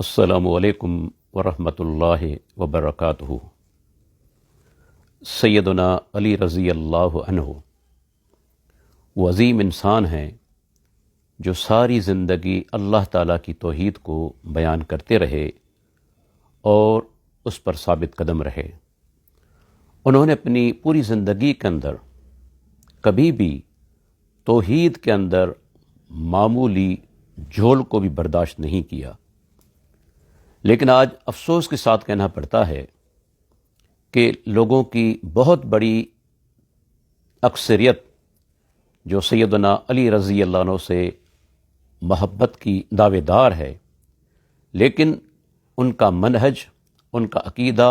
السلام علیکم ورحمۃ اللہ وبرکاتہ۔ سیدنا علی رضی اللہ عنہ وہ عظیم انسان ہیں جو ساری زندگی اللہ تعالیٰ کی توحید کو بیان کرتے رہے اور اس پر ثابت قدم رہے۔ انہوں نے اپنی پوری زندگی کے اندر کبھی بھی توحید کے اندر معمولی جھول کو بھی برداشت نہیں کیا، لیکن آج افسوس کے ساتھ کہنا پڑتا ہے کہ لوگوں کی بہت بڑی اکثریت جو سیدنا علی رضی اللہ عنہ سے محبت کی دعوے دار ہے، لیکن ان کا منہج، ان کا عقیدہ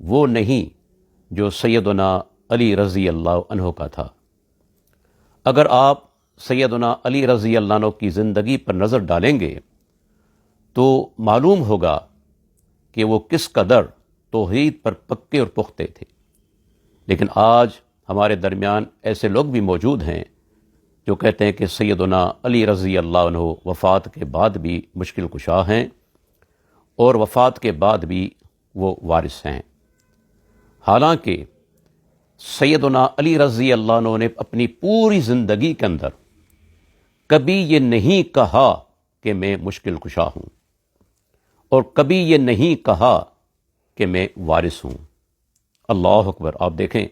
وہ نہیں جو سیدنا علی رضی اللہ عنہ کا تھا۔ اگر آپ سیدنا علی رضی اللہ عنہ کی زندگی پر نظر ڈالیں گے تو معلوم ہوگا کہ وہ کس قدر توحید پر پکے اور پختے تھے۔ لیکن آج ہمارے درمیان ایسے لوگ بھی موجود ہیں جو کہتے ہیں کہ سیدنا علی رضی اللہ عنہ وفات کے بعد بھی مشکل کشا ہیں اور وفات کے بعد بھی وہ وارث ہیں، حالانکہ سیدنا علی رضی اللہ عنہ نے اپنی پوری زندگی کے اندر کبھی یہ نہیں کہا کہ میں مشکل کشا ہوں، اور کبھی یہ نہیں کہا کہ میں وارث ہوں۔ اللہ اکبر! آپ دیکھیں،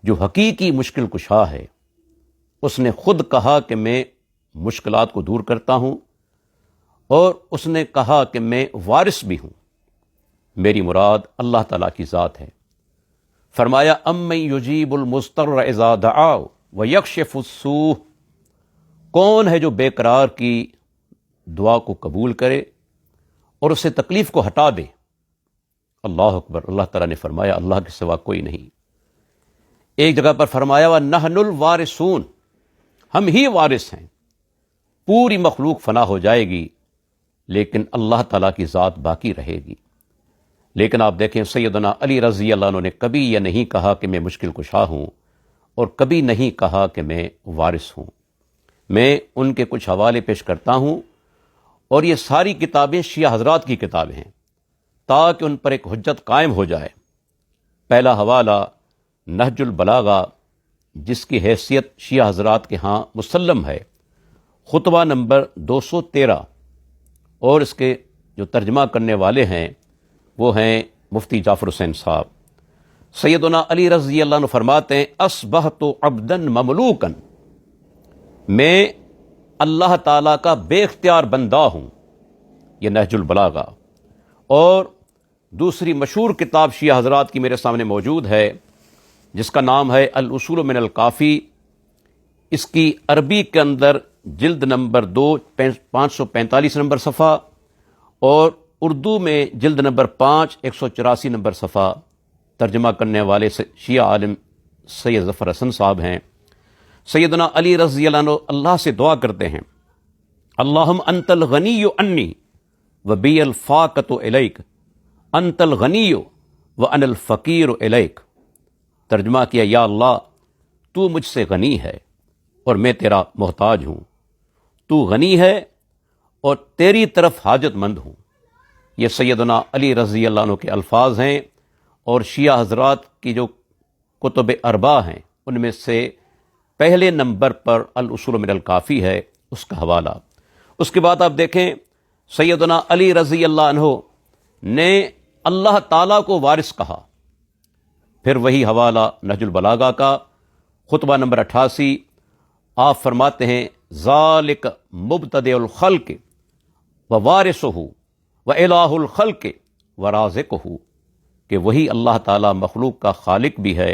جو حقیقی مشکل کشا ہے اس نے خود کہا کہ میں مشکلات کو دور کرتا ہوں، اور اس نے کہا کہ میں وارث بھی ہوں، میری مراد اللہ تعالیٰ کی ذات ہے۔ فرمایا امن یجیب المضطر اذا دعا ویکشف السوء، کون ہے جو بے قرار کی دعا کو قبول کرے اور اسے تکلیف کو ہٹا دے۔ اللہ اکبر! اللہ تعالیٰ نے فرمایا اللہ کے سوا کوئی نہیں۔ ایک جگہ پر فرمایا وَنَحْنُ الْوَارِثُونَ، ہم ہی وارث ہیں۔ پوری مخلوق فنا ہو جائے گی لیکن اللہ تعالیٰ کی ذات باقی رہے گی۔ لیکن آپ دیکھیں سیدنا علی رضی اللہ عنہ نے کبھی یہ نہیں کہا کہ میں مشکل کشا ہوں، اور کبھی نہیں کہا کہ میں وارث ہوں۔ میں ان کے کچھ حوالے پیش کرتا ہوں، اور یہ ساری کتابیں شیعہ حضرات کی کتابیں ہیں تاکہ ان پر ایک حجت قائم ہو جائے۔ پہلا حوالہ نہج البلاغہ، جس کی حیثیت شیعہ حضرات کے ہاں مسلم ہے، خطبہ نمبر 213، اور اس کے جو ترجمہ کرنے والے ہیں وہ ہیں مفتی جعفر حسین صاحب۔ سیدنا علی رضی اللہ عنہ فرماتے ہیں اصبحت عبدا مملوکا، میں اللہ تعالیٰ کا بے اختیار بندہ ہوں، یہ نہج البلاغہ۔ اور دوسری مشہور کتاب شیعہ حضرات کی میرے سامنے موجود ہے جس کا نام ہے الاصول من الکافی، اس کی عربی کے اندر جلد نمبر 2 545 نمبر صفحہ، اور اردو میں جلد نمبر 5 184 نمبر صفحہ۔ ترجمہ کرنے والے شیعہ عالم سید ظفر حسن صاحب ہیں۔ سیدنا علی رضی اللہ عنہ اللہ سے دعا کرتے ہیں اللہم انت الغنی عنی وبی الفاقۃ الیک، انت الغنی وانا الفقیر الیک۔ ترجمہ کیا، یا اللہ تو مجھ سے غنی ہے اور میں تیرا محتاج ہوں، تو غنی ہے اور تیری طرف حاجت مند ہوں۔ یہ سیدنا علی رضی اللہ عنہ کے الفاظ ہیں، اور شیعہ حضرات کی جو کتب اربع ہیں ان میں سے پہلے نمبر پر الاصول من الکافی ہے، اس کا حوالہ۔ اس کے بعد آپ دیکھیں سیدنا علی رضی اللہ عنہ نے اللہ تعالیٰ کو وارث کہا۔ پھر وہی حوالہ نہج البلاغہ کا خطبہ نمبر 88، آپ فرماتے ہیں ذالک مبتدئ الخلق ووارثہ والہ الخلق ورازقہ، کہ وہی اللہ تعالیٰ مخلوق کا خالق بھی ہے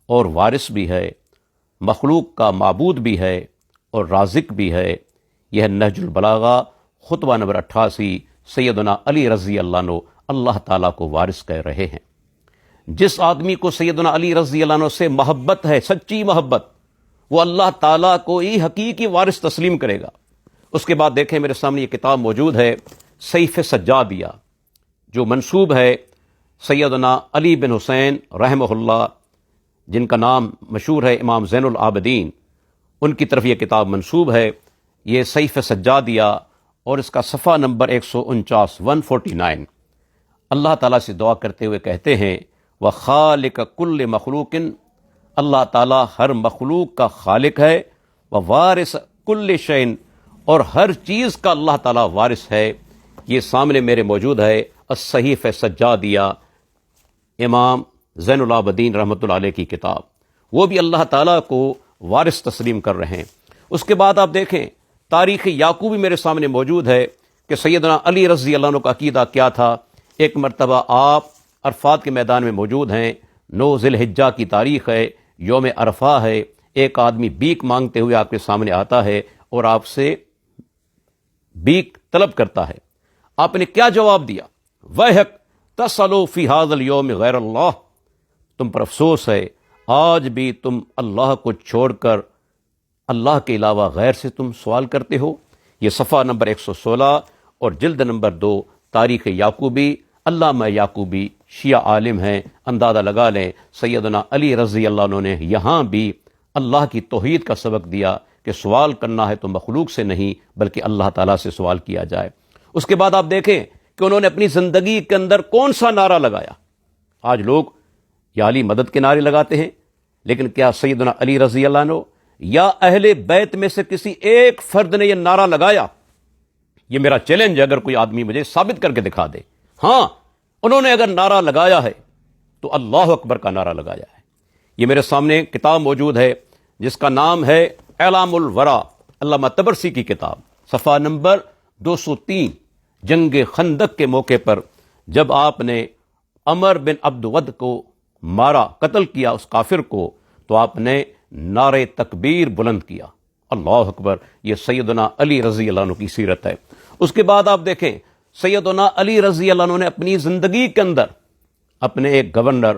اور وارث بھی ہے، مخلوق کا معبود بھی ہے اور رازق بھی ہے۔ یہ نہج البلاغہ خطبہ نمبر 88۔ سیدنا علی رضی اللہ عنہ اللہ تعالیٰ کو وارث کہہ رہے ہیں۔ جس آدمی کو سیدنا علی رضی اللہ عنہ سے محبت ہے، سچی محبت، وہ اللہ تعالیٰ کو ہی حقیقی وارث تسلیم کرے گا۔ اس کے بعد دیکھیں میرے سامنے یہ کتاب موجود ہے سیف سجادیہ، جو منسوب ہے سیدنا علی بن حسین رحمہ اللہ، جن کا نام مشہور ہے امام زین العابدین، ان کی طرف یہ کتاب منسوب ہے۔ یہ سیف سجادیہ اور اس کا صفحہ نمبر 149 149 اللہ تعالیٰ سے دعا کرتے ہوئے کہتے ہیں وَخَالِقَ كُلِّ مَخْلُوقٍ، اللہ تعالیٰ ہر مخلوق کا خالق ہے، وَوَارِثَ كُلِّ شَيْءٍ، اور ہر چیز کا اللہ تعالیٰ وارث ہے۔ یہ سامنے میرے موجود ہے الصحیفہ سجادیہ، امام زین العابدین رحمۃ اللہ علیہ کی کتاب، وہ بھی اللہ تعالیٰ کو وارث تسلیم کر رہے ہیں۔ اس کے بعد آپ دیکھیں تاریخ یعقوبی میرے سامنے موجود ہے کہ سیدنا علی رضی اللہ عنہ کا عقیدہ کیا تھا۔ ایک مرتبہ آپ عرفات کے میدان میں موجود ہیں، 9 ذی الحجہ کی تاریخ ہے، یوم عرفہ ہے، ایک آدمی بھیک مانگتے ہوئے آپ کے سامنے آتا ہے اور آپ سے بھیک طلب کرتا ہے۔ آپ نے کیا جواب دیا؟ وَيْحَكَ تَسْأَلُوا فِي هَذَا الْيَوْمِ غَيْرَ اللَّهِ، تم پر افسوس ہے، آج بھی تم اللہ کو چھوڑ کر اللہ کے علاوہ غیر سے تم سوال کرتے ہو۔ یہ صفحہ نمبر 116 اور جلد نمبر 2 تاریخ یعقوبی، علامہ یعقوبی شیعہ عالم ہیں، اندازہ لگا لیں سیدنا علی رضی اللہ عنہ نے یہاں بھی اللہ کی توحید کا سبق دیا کہ سوال کرنا ہے تو مخلوق سے نہیں بلکہ اللہ تعالیٰ سے سوال کیا جائے۔ اس کے بعد آپ دیکھیں کہ انہوں نے اپنی زندگی کے اندر کون سا نعرہ لگایا۔ آج لوگ یا علی مدد کے نعرے لگاتے ہیں، لیکن کیا سیدنا علی رضی اللہ عنہ یا اہل بیت میں سے کسی ایک فرد نے یہ نعرہ لگایا؟ یہ میرا چیلنج ہے، اگر کوئی آدمی مجھے ثابت کر کے دکھا دے۔ ہاں، انہوں نے اگر نعرہ لگایا ہے تو اللہ اکبر کا نعرہ لگایا ہے۔ یہ میرے سامنے کتاب موجود ہے جس کا نام ہے اعلام الورا، علامہ طبرسی کی کتاب، صفحہ نمبر 203۔ جنگ خندق کے موقع پر جب آپ نے عمر بن عبد ود کو مارا، قتل کیا اس کافر کو، تو آپ نے نعرہ تکبیر بلند کیا، اللہ اکبر۔ یہ سیدنا علی رضی اللہ عنہ کی سیرت ہے۔ اس کے بعد آپ دیکھیں سیدنا علی رضی اللہ عنہ نے اپنی زندگی کے اندر اپنے ایک گورنر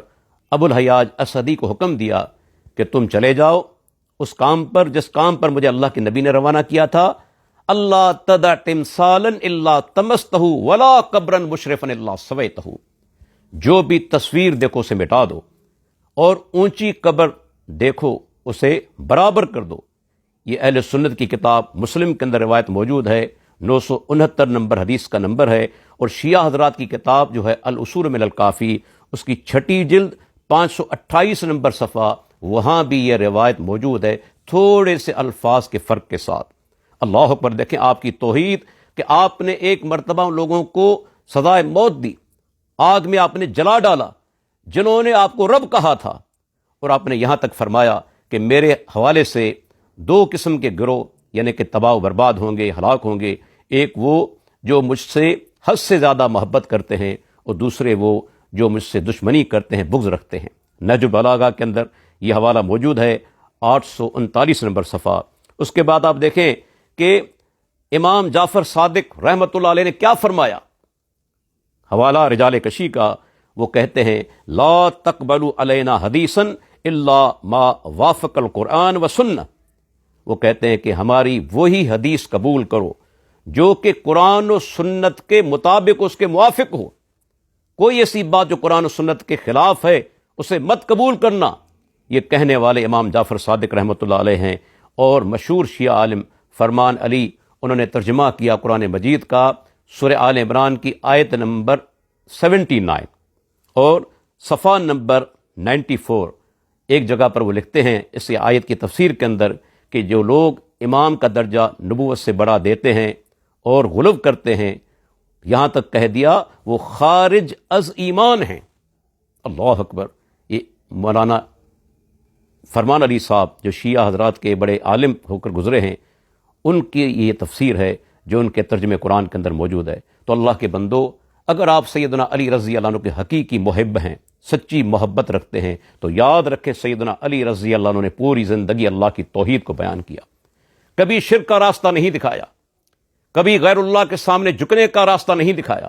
ابو الحیاج اسدی کو حکم دیا کہ تم چلے جاؤ اس کام پر جس کام پر مجھے اللہ کے نبی نے روانہ کیا تھا، اللہ تدع تمثالا الا طمستہ ولا قبرا مشرفا الا سویتہ، جو بھی تصویر دیکھو اسے مٹا دو اور اونچی قبر دیکھو اسے برابر کر دو۔ یہ اہل سنت کی کتاب مسلم کے اندر روایت موجود ہے، 969 نمبر حدیث کا نمبر ہے، اور شیعہ حضرات کی کتاب جو ہے الاصول من الکافی، اس کی 6 جلد 528 نمبر صفحہ، وہاں بھی یہ روایت موجود ہے، تھوڑے سے الفاظ کے فرق کے ساتھ۔ اللہ اکبر۔ دیکھیں آپ کی توحید کہ آپ نے ایک مرتبہ ان لوگوں کو سزائے موت دی، آگ میں آپ نے جلا ڈالا جنہوں نے آپ کو رب کہا تھا، اور آپ نے یہاں تک فرمایا کہ میرے حوالے سے 2 قسم کے گروہ یعنی کہ تباہ و برباد ہوں گے، ہلاک ہوں گے، ایک وہ جو مجھ سے حد سے زیادہ محبت کرتے ہیں، اور دوسرے وہ جو مجھ سے دشمنی کرتے ہیں، بغض رکھتے ہیں۔ نہج البلاغہ کے اندر یہ حوالہ موجود ہے، 839 نمبر صفحہ۔ اس کے بعد آپ دیکھیں کہ امام جعفر صادق رحمۃ اللہ علیہ نے کیا فرمایا، حوالہ رجال کشی کا، وہ کہتے ہیں لا تقبلوا علینا حدیثا الا ما وافق القرآن و سنہ، وہ کہتے ہیں کہ ہماری وہی حدیث قبول کرو جو کہ قرآن و سنت کے مطابق اس کے موافق ہو، کوئی ایسی بات جو قرآن و سنت کے خلاف ہے اسے مت قبول کرنا۔ یہ کہنے والے امام جعفر صادق رحمۃ اللہ علیہ ہیں، اور مشہور شیعہ عالم فرمان علی، انہوں نے ترجمہ کیا قرآن مجید کا سورہ آل عمران کی آیت نمبر 79 اور صفحہ نمبر 94۔ ایک جگہ پر وہ لکھتے ہیں اس آیت کی تفسیر کے اندر کہ جو لوگ امام کا درجہ نبوت سے بڑا دیتے ہیں اور غلو کرتے ہیں، یہاں تک کہہ دیا وہ خارج از ایمان ہیں۔ اللہ اکبر۔ یہ مولانا فرمان علی صاحب جو شیعہ حضرات کے بڑے عالم ہو کر گزرے ہیں، ان کی یہ تفسیر ہے جو ان کے ترجمہ قرآن کے اندر موجود ہے۔ تو اللہ کے بندو، اگر آپ سیدنا علی رضی اللہ عنہ کے حقیقی محب ہیں، سچی محبت رکھتے ہیں، تو یاد رکھیں سیدنا علی رضی اللہ عنہ نے پوری زندگی اللہ کی توحید کو بیان کیا، کبھی شرک کا راستہ نہیں دکھایا، کبھی غیر اللہ کے سامنے جھکنے کا راستہ نہیں دکھایا۔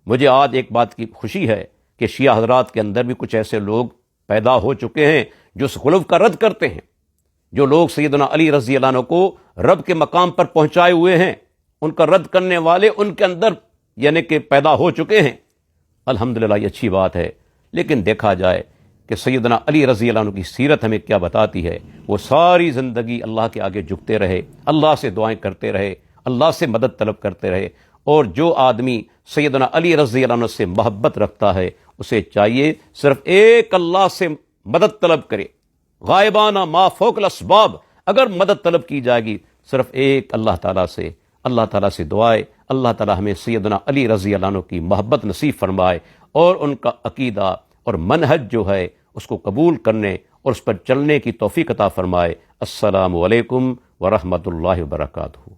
مجھے آج ایک بات کی خوشی ہے کہ شیعہ حضرات کے اندر بھی کچھ ایسے لوگ پیدا ہو چکے ہیں جو اس غلو کا رد کرتے ہیں، جو لوگ سیدنا علی رضی اللہ عنہ کو رب کے مقام پر پہنچائے ہوئے ہیں، ان کا رد کرنے والے ان کے اندر یعنی کہ پیدا ہو چکے ہیں۔ الحمدللہ یہ اچھی بات ہے، لیکن دیکھا جائے کہ سیدنا علی رضی اللہ عنہ کی سیرت ہمیں کیا بتاتی ہے۔ وہ ساری زندگی اللہ کے آگے جھکتے رہے، اللہ سے دعائیں کرتے رہے، اللہ سے مدد طلب کرتے رہے، اور جو آدمی سیدنا علی رضی اللہ عنہ سے محبت رکھتا ہے اسے چاہیے صرف ایک اللہ سے مدد طلب کرے، غائبانہ ما فوق الاسباب اگر مدد طلب کی جائے گی صرف ایک اللہ تعالیٰ سے، اللہ تعالیٰ سے دعائے اللہ تعالیٰ ہمیں سیدنا علی رضی اللہ عنہ کی محبت نصیب فرمائے اور ان کا عقیدہ اور منہج جو ہے اس کو قبول کرنے اور اس پر چلنے کی توفیق عطا فرمائے۔ السلام علیکم ورحمۃ اللہ وبرکاتہ۔